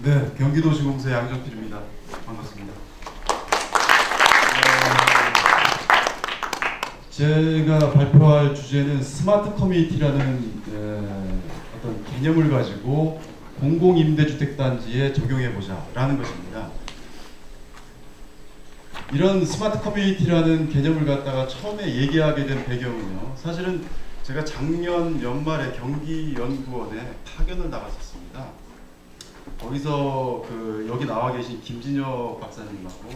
네, 경기도시공사 양정필입니다. 반갑습니다. 제가 발표할 주제는 스마트 커뮤니티라는 어떤 개념을 가지고 공공임대주택단지에 적용해보자 라는 것입니다. 이런 스마트 커뮤니티라는 개념을 갖다가 처음에 얘기하게 된 배경은요, 사실은 제가 작년 연말에 경기연구원에 파견을 나갔었습니다. 거기서 여기 나와 계신 김진혁 박사님하고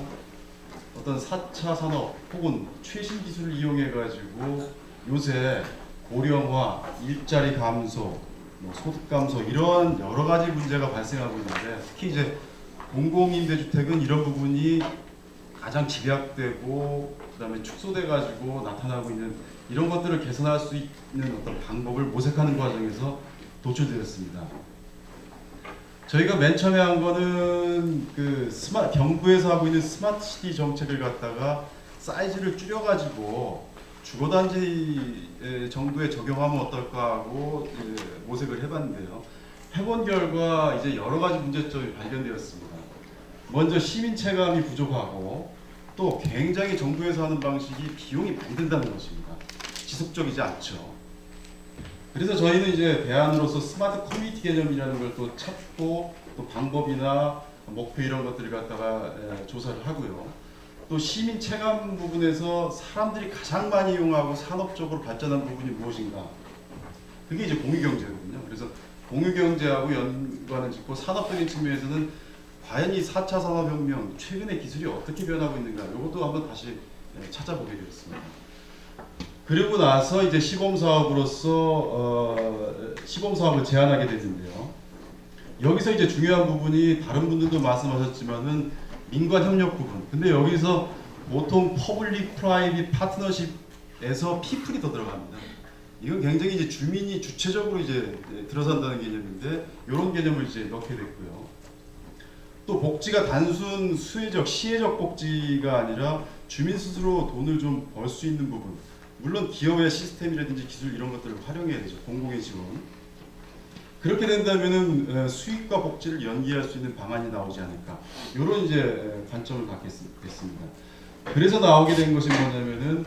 어떤 4차 산업 혹은 최신 기술을 이용해 가지고 요새 고령화, 일자리 감소, 소득 감소 이런 여러 가지 문제가 발생하고 있는데, 특히 이제 공공임대주택은 이런 부분이 가장 집약되고 그다음에 축소돼 가지고 나타나고 있는 이런 것들을 개선할 수 있는 어떤 방법을 모색하는 과정에서 도출되었습니다. 저희가 맨 처음에 한 거는 경부에서 하고 있는 스마트 시티 정책을 갖다가 사이즈를 줄여가지고 주거단지 정도에 적용하면 어떨까 하고 모색을 해봤는데요. 해본 결과 이제 여러 가지 문제점이 발견되었습니다. 먼저 시민 체감이 부족하고 또 굉장히 정부에서 하는 방식이 비용이 많이 든다는 것입니다. 지속적이지 않죠. 그래서 저희는 이제 대안으로서 스마트 커뮤니티 개념이라는 걸 또 찾고 또 방법이나 목표 이런 것들을 갖다가 조사를 하고요. 또 시민 체감 부분에서 사람들이 가장 많이 이용하고 산업적으로 발전한 부분이 무엇인가? 그게 이제 공유경제거든요. 그래서 공유경제하고 연관을 짓고 산업적인 측면에서는 과연 이 4차 산업혁명 최근의 기술이 어떻게 변하고 있는가? 이것도 한번 다시 찾아보게 되었습니다. 그리고 나서 이제 시범사업으로서 시범사업을 제안하게 됐는데요. 여기서 이제 중요한 부분이 다른 분들도 말씀하셨지만은 민관협력 부분. 근데 여기서 보통 퍼블릭 프라이빗 파트너십에서 피플이 더 들어갑니다. 이건 굉장히 이제 주민이 주체적으로 이제 들어선다는 개념인데 이런 개념을 이제 넣게 됐고요. 또 복지가 단순 수혜적, 시혜적 복지가 아니라 주민 스스로 돈을 좀 벌 수 있는 부분. 물론 기업의 시스템이라든지 기술 이런 것들을 활용해야 되죠. 공공의 지원. 그렇게 된다면은 수익과 복지를 연계할 수 있는 방안이 나오지 않을까. 이런 이제 관점을 갖게 됐습니다. 그래서 나오게 된 것이 뭐냐면은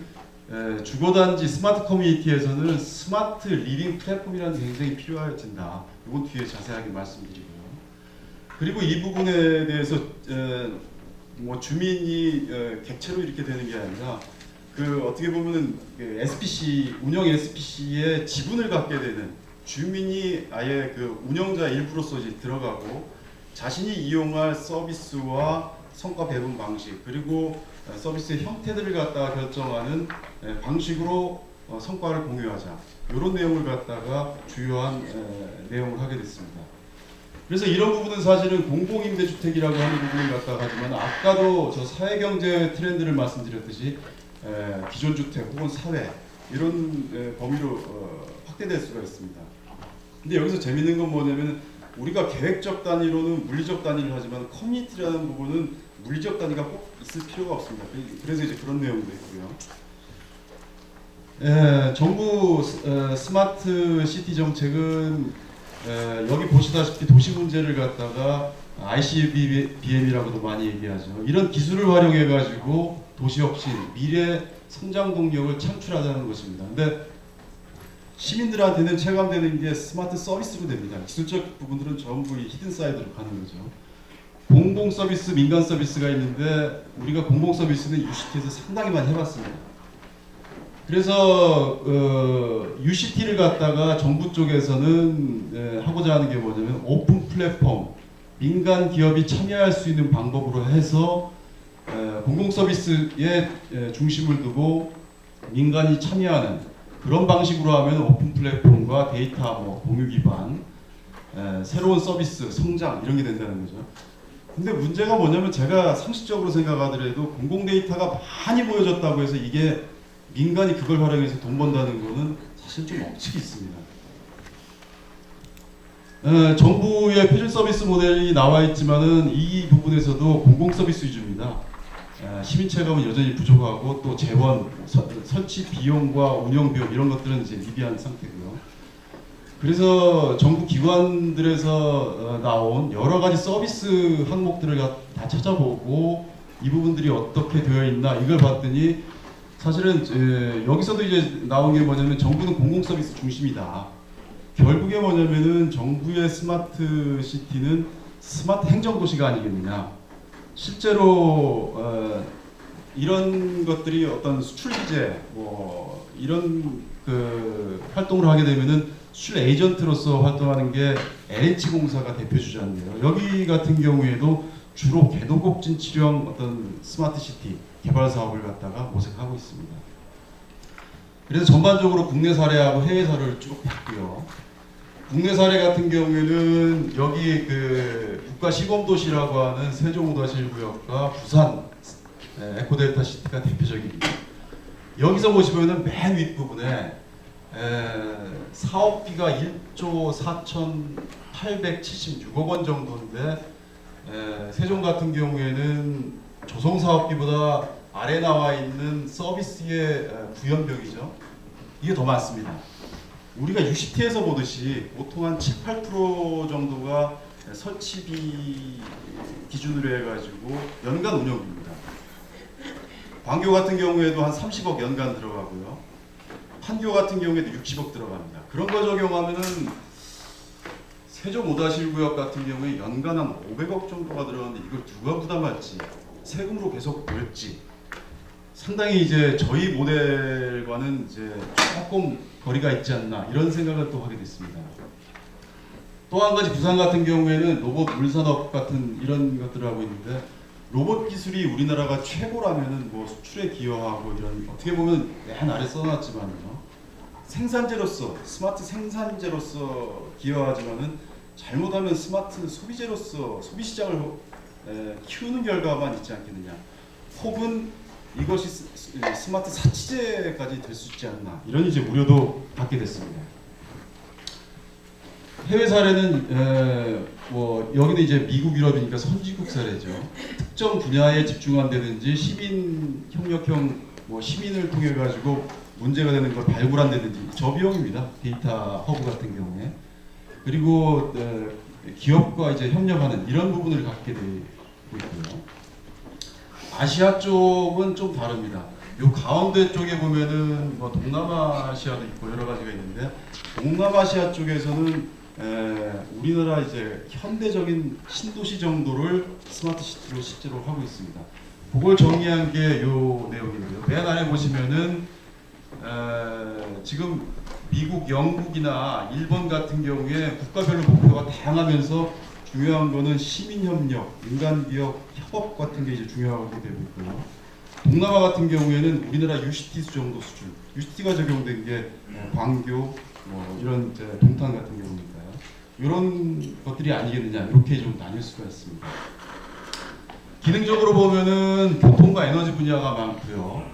주거단지 스마트 커뮤니티에서는 스마트 리빙 플랫폼이라는 게 굉장히 필요해진다. 이건 뒤에 자세하게 말씀드리고요. 그리고 이 부분에 대해서 주민이 객체로 이렇게 되는 게 아니라 어떻게 보면은 SPC 운영 SPC의 지분을 갖게 되는 주민이 아예 운영자 일부로서 이제 들어가고 자신이 이용할 서비스와 성과 배분 방식 그리고 서비스의 형태들을 갖다가 결정하는 방식으로 성과를 공유하자 이런 내용을 갖다가 주요한 내용을 하게 됐습니다. 그래서 이런 부분은 사실은 공공임대주택이라고 하는 부분을 갖다가 하지만 아까도 저 사회경제 트렌드를 말씀드렸듯이 기존 주택 혹은 사회 이런 범위로 확대될 수가 있습니다. 근데 여기서 재밌는 건 뭐냐면 우리가 계획적 단위로는 물리적 단위를 하지만 커뮤니티라는 부분은 물리적 단위가 꼭 있을 필요가 없습니다. 그래서 이제 그런 내용도 있고요. 정부 스마트 시티 정책은 여기 보시다시피 도시 문제를 갖다가 ICBM이라고도 많이 얘기하죠. 이런 기술을 활용해 가지고 도시혁신, 미래 성장 동력을 창출하자는 것입니다. 근데 시민들한테는 체감되는 게 스마트 서비스로 됩니다. 기술적 부분들은 전부 이 히든 사이드로 가는 거죠. 공공 서비스, 민간 서비스가 있는데 우리가 공공 서비스는 UCT에서 상당히 많이 해봤습니다. 그래서 UCT를 갖다가 정부 쪽에서는 하고자 하는 게 뭐냐면 오픈 플랫폼, 민간 기업이 참여할 수 있는 방법으로 해서 공공 서비스에 중심을 두고 민간이 참여하는 그런 방식으로 하면 오픈 플랫폼과 데이터 공유 기반 새로운 서비스, 성장 이런 게 된다는 거죠. 근데 문제가 뭐냐면 제가 상식적으로 생각하더라도 공공 데이터가 많이 모여졌다고 해서 이게 민간이 그걸 활용해서 돈 번다는 거는 사실 좀 억측이 있습니다. 정부의 표준 서비스 모델이 나와 있지만은 이 부분에서도 공공 서비스 위주입니다. 시민 체감은 여전히 부족하고 또 재원, 설치 비용과 운영 비용 이런 것들은 이제 미비한 상태고요. 그래서 정부 기관들에서 나온 여러 가지 서비스 항목들을 다 찾아보고 이 부분들이 어떻게 되어 있나 이걸 봤더니 사실은 여기서도 이제 나온 게 뭐냐면 정부는 공공 서비스 중심이다. 결국에 뭐냐면은 정부의 스마트 시티는 스마트 행정 도시가 아니겠느냐. 실제로 이런 것들이 어떤 수출 규제 뭐 이런 그 활동을 하게 되면은 수출 에이전트로서 활동하는 게 LH 공사가 대표 주자인데요. 여기 같은 경우에도 주로 개도국 진출형 어떤 스마트 시티 개발 사업을 갖다가 모색하고 있습니다. 그래서 전반적으로 국내 사례하고 해외 사례를 쭉 봤고요. 국내 사례 같은 경우에는 여기 그 국가 시범 도시라고 하는 세종 5-1구역과 부산 에코델타 시티가 대표적입니다. 여기서 보시면은 맨 윗부분에 사업비가 1조 4,876억 원 정도인데 세종 같은 경우에는 조성 사업비보다 아래 나와 있는 서비스의 구현벽이죠. 이게 더 많습니다. 우리가 UCT에서 보듯이 보통 한 7, 8% 정도가 설치비 기준으로 해가지고 연간 운영비입니다. 광교 같은 경우에도 한 30억 연간 들어가고요. 판교 같은 경우에도 60억 들어갑니다. 그런 거 적용하면은 세종 5-1구역 같은 경우에 연간 한 500억 정도가 들어가는데 이걸 누가 부담할지 세금으로 계속 벌지 상당히 이제 저희 모델과는 이제 조금 거리가 있지 않나 이런 생각을 또 하게 됐습니다. 또 한 가지 부산 같은 경우에는 로봇 물산업 같은 이런 것들을 하고 있는데 로봇 기술이 우리나라가 최고라면은 뭐 수출에 기여하고 이런 어떻게 보면 맨 아래 써놨지만요 생산재로서 스마트 생산재로서 기여하지만은 잘못하면 스마트 소비재로서 소비 시장을 키우는 결과만 있지 않겠느냐. 혹은 이것이 스마트 사치재까지 될 수 있지 않나 이런 이제 우려도 갖게 됐습니다. 해외 사례는 뭐 여기는 이제 미국 유럽이니까 선진국 사례죠. 특정 분야에 집중한다든지 시민 협력형 뭐 시민을 통해 가지고 문제가 되는 걸 발굴한다든지 저비용입니다. 데이터 허브 같은 경우에 그리고 기업과 이제 협력하는 이런 부분을 갖게 되고 있고요. 아시아 쪽은 좀 다릅니다. 요 가운데 쪽에 보면은 뭐 동남아시아도 있고 여러 가지가 있는데 동남아시아 쪽에서는 우리나라 이제 현대적인 신도시 정도를 스마트 시티로 실제로 하고 있습니다. 그걸 정리한 게 요 내용이고요. 맨 아래 보시면은 지금 미국, 영국이나 일본 같은 경우에 국가별로 목표가 다양하면서 중요한 거는 시민협력, 민간기업 협업 같은 게 이제 중요하게 되고 있고요. 동남아 같은 경우에는 우리나라 UCT 정도 수준, UCT가 적용된 게 광교, 뭐 이런 이제 동탄 같은 경우니까요. 이런 것들이 아니겠느냐 이렇게 좀 나뉠 수가 있습니다. 기능적으로 보면은 교통과 에너지 분야가 많고요.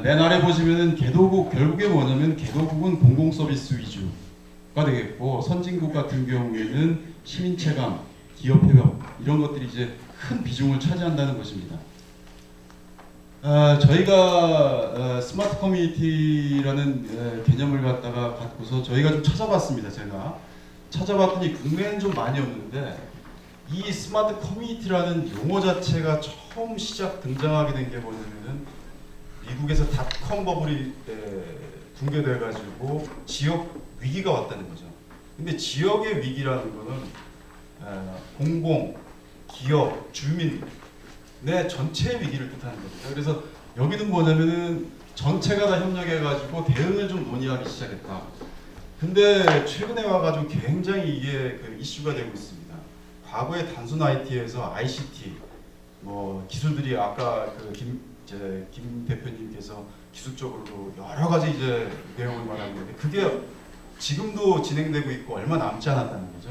맨 아래 보시면은 개도국 결국에 뭐냐면 개도국은 공공 서비스 위주가 되겠고 선진국 같은 경우에는 시민 체감, 기업 협업 이런 것들이 이제 큰 비중을 차지한다는 것입니다. 저희가 스마트 커뮤니티라는 개념을 갖고서 저희가 좀 찾아봤습니다. 제가 찾아봤더니 국내에는 좀 많이 없는데 이 스마트 커뮤니티라는 용어 자체가 처음 시작 등장하게 된 게 뭐냐면은 미국에서 닷컴 버블이 붕괴돼가지고 지역 위기가 왔다는 거죠. 근데 지역의 위기라는 거는 공공, 기업, 주민 내 전체의 위기를 뜻하는 겁니다. 그래서 여기는 뭐냐면은 전체가 다 협력해가지고 대응을 좀 논의하기 시작했다. 근데 최근에 와가지고 굉장히 이게 그 이슈가 되고 있습니다. 과거에 단순 IT에서 ICT 뭐 기술들이 아까 그 김 대표님께서 기술적으로 여러 가지 이제 내용을 말하는데 그게 지금도 진행되고 있고 얼마 남지 않았다는 거죠.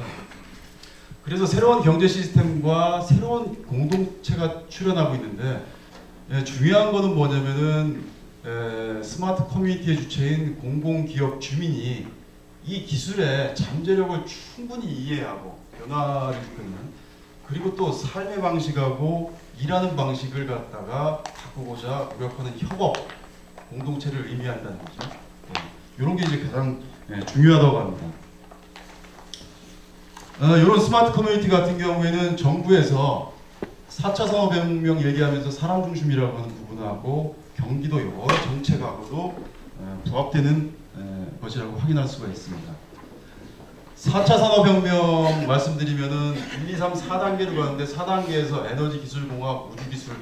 그래서 새로운 경제 시스템과 새로운 공동체가 출현하고 있는데 중요한 거는 뭐냐면은 스마트 커뮤니티의 주체인 공공기업 주민이 이 기술의 잠재력을 충분히 이해하고 변화를 이끄는 그리고 또 삶의 방식하고 일하는 방식을 갖다가 바꾸고자 노력하는 협업 공동체를 의미한다는 거죠. 이런 게 이제 가장 중요하다고 합니다. 이런 스마트 커뮤니티 같은 경우에는 정부에서 4차 산업혁명 얘기하면서 사람 중심이라고 하는 부분하고 경기도 여러 정책하고도 부합되는 것이라고 확인할 수가 있습니다. 4차 산업혁명 말씀드리면은 1, 2, 3, 4단계로 가는데 4단계에서 에너지 기술, 공학, 우주 기술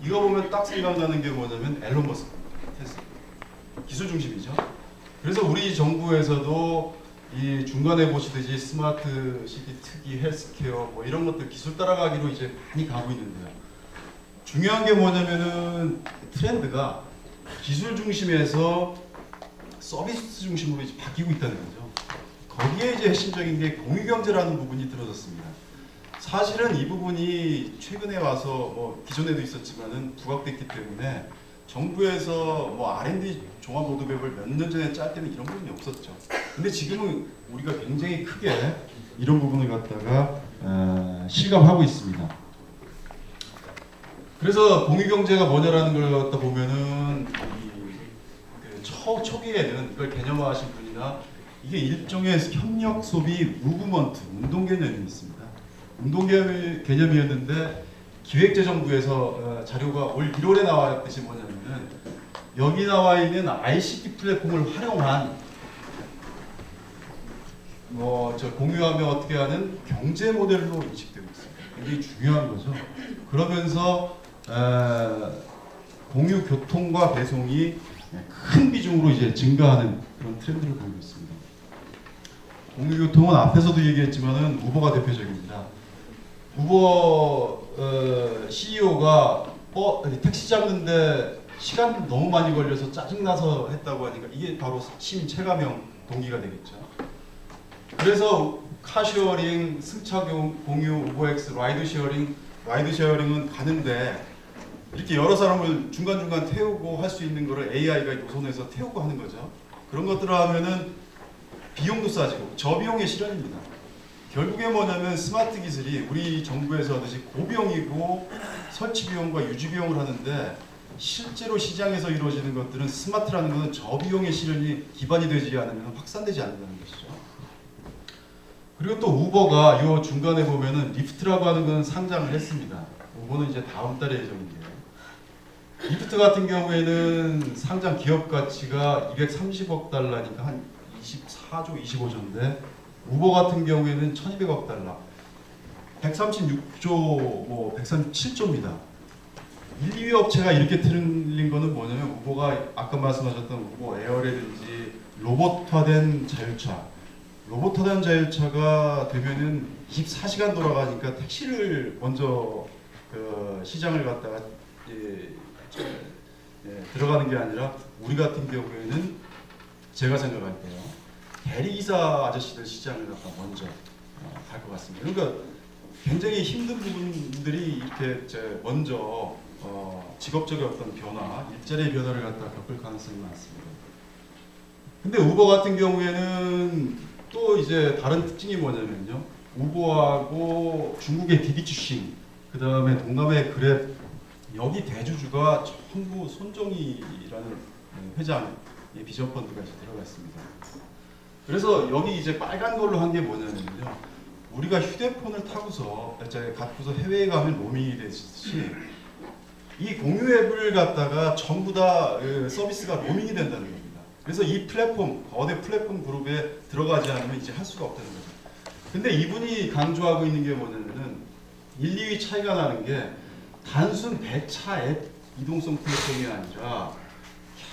이거 보면 딱 생각나는 게 뭐냐면 앨런 머스크입니다. 테슬라. 기술 중심이죠. 그래서 우리 정부에서도 이 중간에 보시듯이 스마트 시티 특이 헬스케어 뭐 이런 것들 기술 따라가기로 이제 많이 가고 있는데요. 중요한 게 뭐냐면은 트렌드가 기술 중심에서 서비스 중심으로 이제 바뀌고 있다는 거죠. 거기에 이제 핵심적인 게 공유경제라는 부분이 들어졌습니다. 사실은 이 부분이 최근에 와서 뭐 기존에도 있었지만은 부각됐기 때문에 정부에서 뭐 R&D 종합 로드맵을 몇 년 전에 짤 때는 이런 부분이 없었죠. 근데 지금은 우리가 굉장히 크게 이런 부분을 갖다가 실감하고 있습니다. 그래서 공유경제가 뭐냐라는 걸 갖다 보면은 초기에는 이걸 개념화하신 분이나 이게 일종의 협력 소비 무브먼트 운동 개념이 있습니다. 운동 개념이었는데 기획재정부에서 자료가 올 1월에 나왔듯이 뭐냐면은 여기 나와 있는 ICT 플랫폼을 활용한 공유하며 어떻게 하는 경제 모델로 인식되고 있습니다. 굉장히 중요한 거죠. 그러면서 공유 교통과 배송이 큰 비중으로 이제 증가하는 그런 트렌드를 보이고 있습니다. 공유 교통은 앞에서도 얘기했지만은 우버가 대표적입니다. 우버 CEO가 택시 잡는데 시간 너무 많이 걸려서 짜증나서 했다고 하니까 이게 바로 시민 체감형 동기가 되겠죠. 그래서 카쉐어링, 승차 공유, 우버X, 라이드쉐어링은 가는데 이렇게 여러 사람을 중간중간 태우고 할 수 있는 거를 AI가 노선에서 태우고 하는 거죠. 그런 것들을 하면은 비용도 싸지고 저비용의 실현입니다. 결국에 뭐냐면 스마트 기술이 우리 정부에서 하듯이 고비용이고 설치 비용과 유지 비용을 하는데 실제로 시장에서 이루어지는 것들은 스마트라는 것은 저비용의 실현이 기반이 되지 않으면 확산되지 않는다는 것이죠. 그리고 또 우버가 요 중간에 보면은 리프트라고 하는 건 상장을 했습니다. 우버는 이제 다음 달에 예정인데요. 리프트 같은 경우에는 상장 기업 가치가 230억 달러니까 한 24조 25조인데 우버 같은 경우에는 1200억 달러 136조 뭐 137조입니다. 1, 2위 업체가 이렇게 틀린 거는 뭐냐면 우버가 아까 말씀하셨던 우버 에어라든지 로봇화된 자율차가 되면은 24시간 돌아가니까 택시를 먼저 시장을 갖다가 들어가는 게 아니라 우리 같은 경우에는 제가 생각할 때요 대리기사 아저씨들 시장을 갖다 먼저 갈 것 같습니다. 그러니까 굉장히 힘든 부분들이 이렇게 먼저 직업적인 어떤 변화, 일자리의 변화를 갖다 겪을 가능성이 많습니다. 근데 우버 같은 경우에는 또 이제 다른 특징이 뭐냐면요. 우버하고 중국의 디디추싱, 그 다음에 동남아의 그랩, 여기 대주주가 전부 손정희라는 회장의 비전 펀드가 이제 들어가 있습니다. 그래서 여기 이제 빨간 걸로 한 게 뭐냐면요. 우리가 휴대폰을 타고서 갖고서 해외에 가면 로밍이 되듯이 이 공유 앱을 갖다가 전부 다 서비스가 로밍이 된다는 겁니다. 그래서 이 플랫폼, 거대 플랫폼 그룹에 들어가지 않으면 이제 할 수가 없다는 거죠. 근데 이분이 강조하고 있는 게 뭐냐면은 1, 2위 차이가 나는 게 단순 배차 앱 이동성 플랫폼이 아니라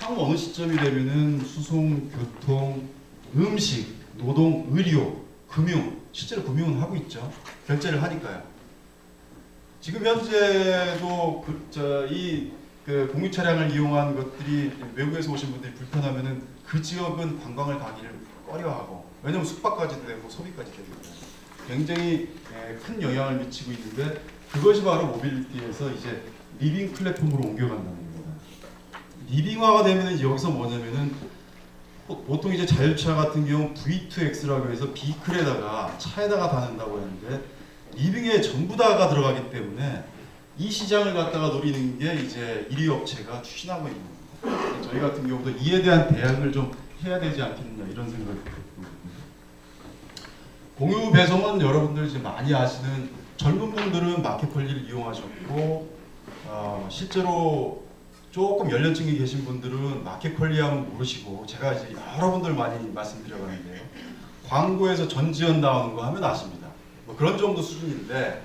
향후 어느 시점이 되면은 수송, 교통, 음식, 노동, 의료, 금융, 실제로 금융은 하고 있죠. 결제를 하니까요. 지금 현재도 공유 차량을 이용한 것들이 외국에서 오신 분들이 불편하면은 그 지역은 관광을 가기를 꺼려하고, 왜냐하면 숙박까지도 되고 소비까지 되고 굉장히 큰 영향을 미치고 있는데, 그것이 바로 모빌리티에서 이제 리빙 플랫폼으로 옮겨간다는 겁니다. 리빙화가 되면은 여기서 뭐냐면은 보통 이제 자율차 같은 경우 V2X라고 해서 비클에다가 차에다가 다는다고 했는데 리빙에 전부 다가 들어가기 때문에 이 시장을 갖다가 노리는 게 이제 1위 업체가 추진하고 있는 겁니다. 저희 같은 경우도 이에 대한 대응을 좀 해야 되지 않겠느냐 이런 생각이 듭니다. 공유 배송은 여러분들 이제 많이 아시는 젊은 분들은 마켓컬리를 이용하셨고 실제로 조금 연령층이 계신 분들은 마켓컬리하면 모르시고 제가 이제 여러분들 많이 말씀드려가는데요. 광고에서 전지현 나오는 거 하면 아십니다. 뭐 그런 정도 수준인데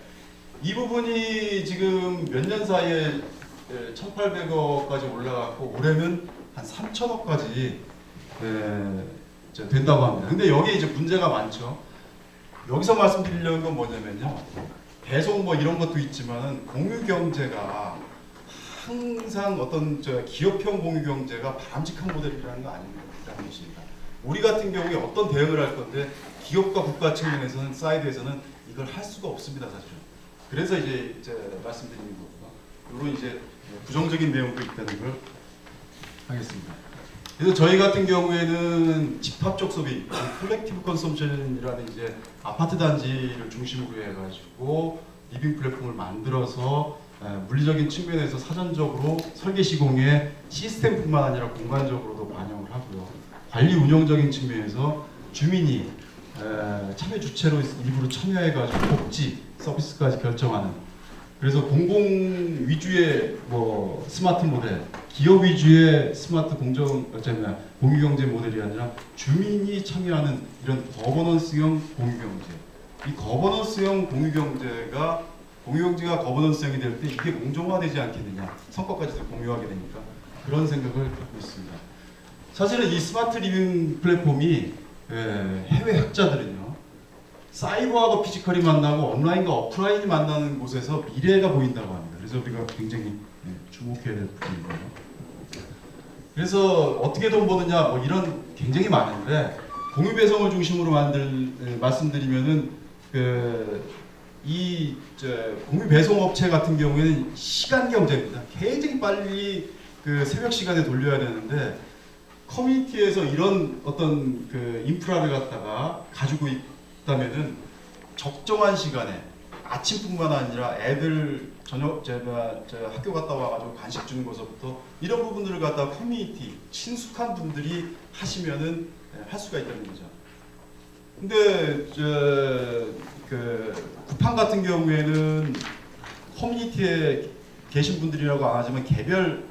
이 부분이 지금 몇 년 사이에 1,800억까지 올라갔고 올해는 한 3,000억까지 된다고 합니다. 근데 여기에 이제 문제가 많죠. 여기서 말씀드리려는 건 뭐냐면요. 배송 뭐 이런 것도 있지만은 공유 경제가 항상 어떤 기업형 공유 경제가 바람직한 모델이라는 거 아닙니다. 우리 같은 경우에 어떤 대응을 할 건데 기업과 국가 측면에서는 사이드에서는 이걸 할 수가 없습니다, 사실은. 그래서 이제 말씀드리는 거고요. 이런 이제 부정적인 내용도 있다는 걸 하겠습니다. 그래서 저희 같은 경우에는 집합적 소비, 컬렉티브 컨섬션이라는 이제 아파트 단지를 중심으로 해가지고 리빙 플랫폼을 만들어서 물리적인 측면에서 사전적으로 설계 시공에 시스템뿐만 아니라 공간적으로도 반영을 하고요. 관리 운영적인 측면에서 주민이 참여 주체로 일부러 참여해가지고 복지 서비스까지 결정하는. 그래서 공공 위주의 뭐 스마트 모델, 기업 위주의 스마트 공유 경제 모델이 아니라 주민이 참여하는 이런 거버넌스형 공유 경제. 이 거버넌스형 공유 경제가 거버넌스형이 될 때 이게 공정화되지 않겠느냐, 성과까지도 공유하게 되니까 그런 생각을 갖고 있습니다. 사실은 이 스마트 리빙 플랫폼이 해외 학자들은요, 사이버하고 피지컬이 만나고 온라인과 오프라인이 만나는 곳에서 미래가 보인다고 합니다. 그래서 우리가 굉장히 주목해야 될 부분이고요. 그래서 어떻게 돈 버느냐 뭐 이런 굉장히 많은데 공유 배송을 중심으로 말씀드리면은 공유 배송 업체 같은 경우에는 시간 경제입니다. 굉장히 빨리 새벽 시간에 돌려야 되는데 커뮤니티에서 이런 어떤 인프라를 갖다가 가지고 있다면은 적정한 시간에 아침뿐만 아니라 애들 학교 갔다 와가지고 간식 주는 것부터 이런 부분들을 갖다가 커뮤니티 친숙한 분들이 하시면은 할 수가 있다는 거죠. 근데 쿠팡 같은 경우에는 커뮤니티에 계신 분들이라고 안 하지만 개별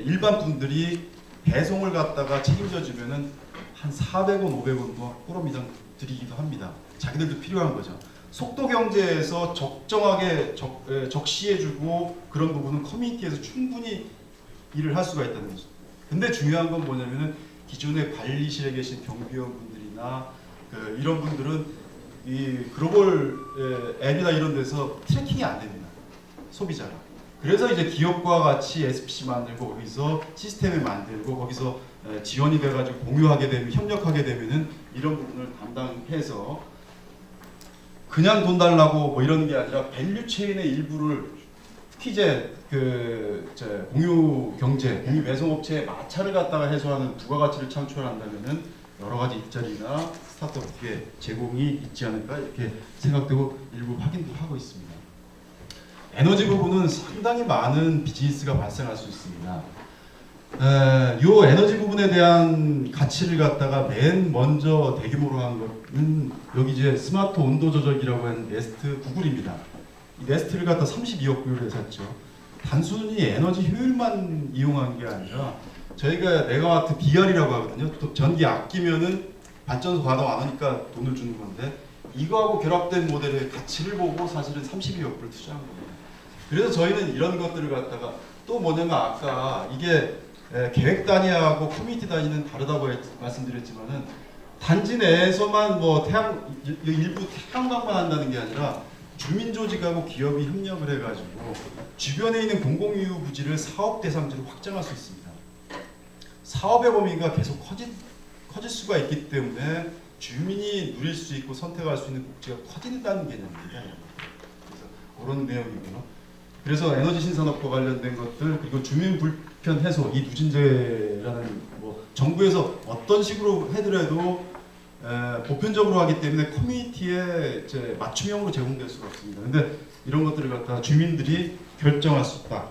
일반 분들이 배송을 갖다가 책임져 주면은 한 400원, 500원 뭐 꾸러미당 드리기도 합니다. 자기들도 필요한 거죠. 속도 경제에서 적정하게 적시해주고 그런 부분은 커뮤니티에서 충분히 일을 할 수가 있다는 거죠. 근데 중요한 건 뭐냐면은 기존에 관리실에 계신 경비원분들이나 이런 분들은 이 글로벌 앱이나 이런 데서 트래킹이 안 됩니다. 소비자가. 그래서 이제 기업과 같이 SPC 만들고 거기서 시스템을 만들고 거기서 지원이 돼가지고 공유하게 되면 협력하게 되면은 이런 부분을 담당해서 그냥 돈 달라고 뭐 이런 게 아니라 밸류 체인의 일부를 특히 이제 공유 경제, 공유 배송업체의 마찰을 갖다가 해소하는 부가가치를 창출한다면은 여러 가지 일자리나 스타트업 기회 제공이 있지 않을까 이렇게 생각되고 일부 확인도 하고 있습니다. 에너지 부분은 상당히 많은 비즈니스가 발생할 수 있습니다. 이 에너지 부분에 대한 가치를 갖다가 맨 먼저 대규모로 한 것은 여기 이제 스마트 온도 조절기라고 하는 네스트 구글입니다. 이 네스트를 갖다 32억 불에 샀죠. 단순히 에너지 효율만 이용한 게 아니라 저희가 메가와트 BR이라고 하거든요. 또 전기 아끼면은 발전소 가동 안 하니까 돈을 주는 건데 이거하고 결합된 모델의 가치를 보고 사실은 32억 불을 투자한 겁니다. 그래서 저희는 이런 것들을 갖다가 또 뭐냐면 아까 이게 계획 단위하고 커뮤니티 단위는 다르다고 말씀드렸지만은 단지 내에서만 뭐 일부 태양광만 한다는 게 아니라 주민 조직하고 기업이 협력을 해가지고 주변에 있는 공공유휴 부지를 사업 대상지로 확장할 수 있습니다. 사업의 범위가 계속 커질 수가 있기 때문에 주민이 누릴 수 있고 선택할 수 있는 복지가 커진다는 개념입니다. 그래서 그런 내용이고요. 그래서 에너지 신산업과 관련된 것들 그리고 주민 불편 해소 이 누진제라는 뭐 정부에서 어떤 식으로 해더라도 보편적으로 하기 때문에 커뮤니티에 맞춤형으로 제공될 수가 없습니다. 근데 이런 것들을 갖다가 주민들이 결정할 수 있다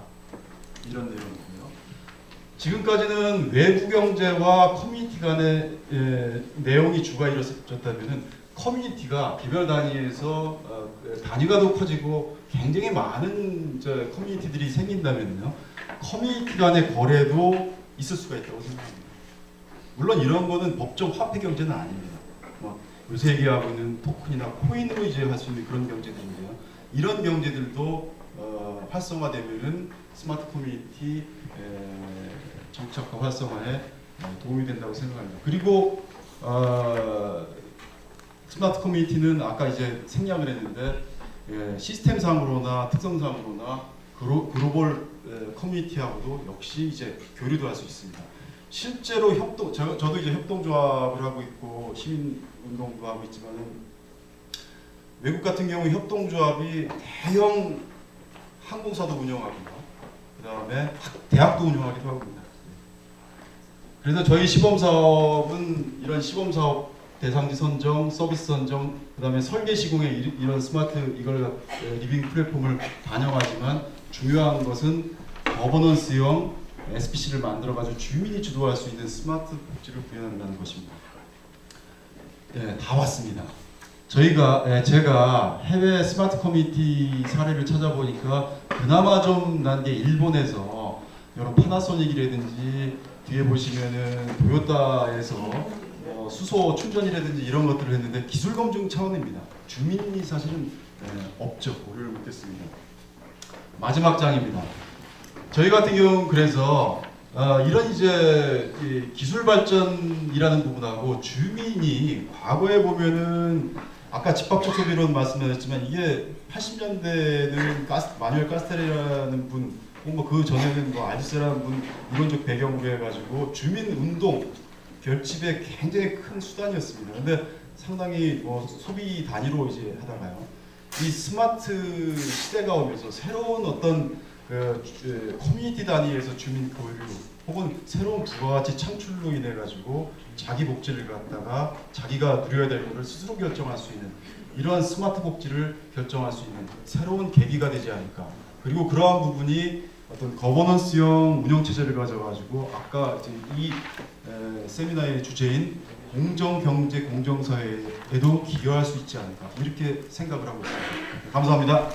이런 내용이고요. 지금까지는 외부 경제와 커뮤니티 간의 내용이 주가 이루어졌다면은 커뮤니티가 개별 단위에서 단위가 더 커지고 굉장히 많은 커뮤니티들이 생긴다면요, 커뮤니티 간의 거래도 있을 수가 있다고 생각합니다. 물론 이런 거는 법정 화폐 경제는 아닙니다. 요새 얘기하고 있는 토큰이나 코인으로 이제 할 수 있는 그런 경제들인데요. 이런 경제들도 활성화되면은 스마트 커뮤니티 정착과 활성화에 도움이 된다고 생각합니다. 그리고 스마트 커뮤니티는 아까 이제 생략을 했는데 시스템상으로나 특성상으로나 글로벌 커뮤니티하고도 역시 이제 교류도 할 수 있습니다. 실제로 저도 이제 협동조합을 하고 있고 시민운동도 하고 있지만은 외국 같은 경우 협동조합이 대형 항공사도 운영하고요, 그 다음에 대학도 운영하기도 합니다. 그래서 저희 시범사업은 이런 시범사업 대상지 선정, 서비스 선정, 그 다음에 설계 시공에 이런 스마트 리빙 플랫폼을 반영하지만 중요한 것은 거버넌스형 SPC를 만들어가지고 주민이 주도할 수 있는 스마트 복지를 구현한다는 것입니다. 네, 다 왔습니다. 제가 해외 스마트 커뮤니티 사례를 찾아보니까 그나마 좀 난 게 일본에서 여러 파나소닉이라든지 뒤에 보시면은 도요타에서 수소 충전이라든지 이런 것들을 했는데 기술 검증 차원입니다. 주민이 사실은 없죠. 고려를 못했습니다. 마지막 장입니다. 저희 같은 경우는 그래서 이런 이제 기술 발전이라는 부분하고 주민이 과거에 보면은 아까 집합적 소비론 말씀하셨지만 이게 80년대는 마뉴엘 카스텔이라는 분, 그 전에는 알지스라는 분 이론적 배경으로 해가지고 주민 운동 결집의 굉장히 큰 수단이었습니다. 근데 상당히 소비 단위로 이제 하다가요, 이 스마트 시대가 오면서 새로운 어떤 커뮤니티 단위에서 주민 교류 혹은 새로운 부가가치 창출로 인해 가지고 자기 복지를 갖다가 자기가 누려야 될 것을 스스로 결정할 수 있는 이러한 스마트 복지를 결정할 수 있는 새로운 계기가 되지 않을까. 그리고 그러한 부분이 어떤 거버넌스형 운영 체제를 가져가지고 아까 이제 이 세미나의 주제인 공정 경제 공정 사회에도 기여할 수 있지 않을까 이렇게 생각을 하고 있습니다. 감사합니다.